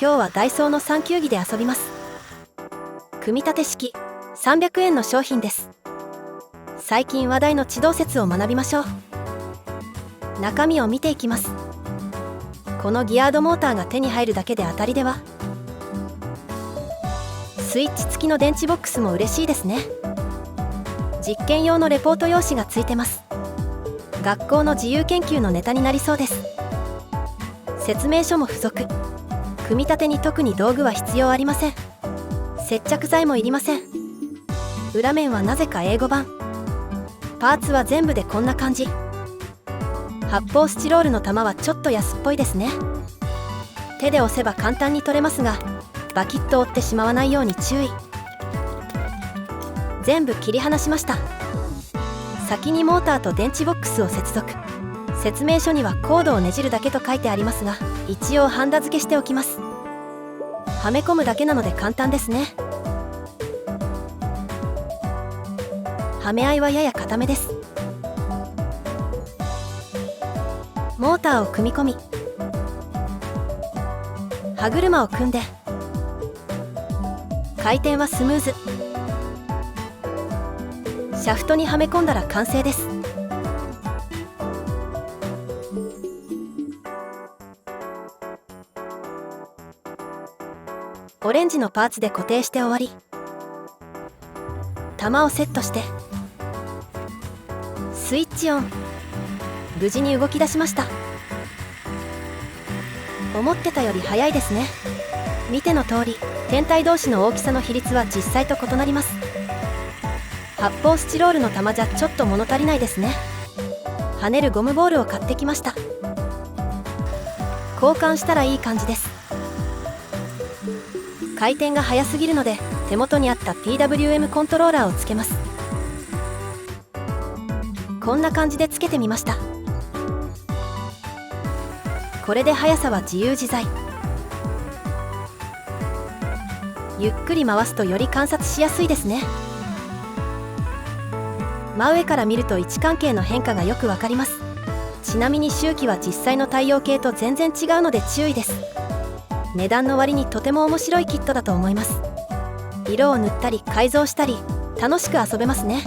今日はダイソーの3球技で遊びます。組み立て式300円の商品です。最近話題の地動説を学びましょう。中身を見ていきます。このギアードモーターが手に入るだけで当たりでは。スイッチ付きの電池ボックスも嬉しいですね。実験用のレポート用紙がついてます。学校の自由研究のネタになりそうです。説明書も付属。組み立てに特に道具は必要ありません。接着剤もいりません。裏面はなぜか英語版。パーツは全部でこんな感じ。発泡スチロールの玉はちょっと安っぽいですね。手で押せば簡単に取れますが、バキッと折ってしまわないように注意。全部切り離しました。先にモーターと電池ボックスを接続。説明書にはコードをねじるだけと書いてありますが、一応ハンダ付けしておきます。はめ込むだけなので簡単ですね。はめ合いはやや固めです。モーターを組み込み、歯車を組んで、回転はスムーズ。シャフトにはめ込んだら完成です。オレンジのパーツで固定して終わり。玉をセットしてスイッチオン。無事に動き出しました。思ってたより早いですね。見ての通り、天体同士の大きさの比率は実際と異なります。発泡スチロールの玉じゃちょっと物足りないですね。跳ねるゴムボールを買ってきました。交換したらいい感じです。回転が速すぎるので手元にあった PWM コントローラーをつけます。こんな感じでつけてみました。これで速さは自由自在。ゆっくり回すとより観察しやすいですね。真上から見ると位置関係の変化がよくわかります。ちなみに周期は実際の太陽系と全然違うので注意です。値段の割にとても面白いキットだと思います。色を塗ったり改造したり楽しく遊べますね。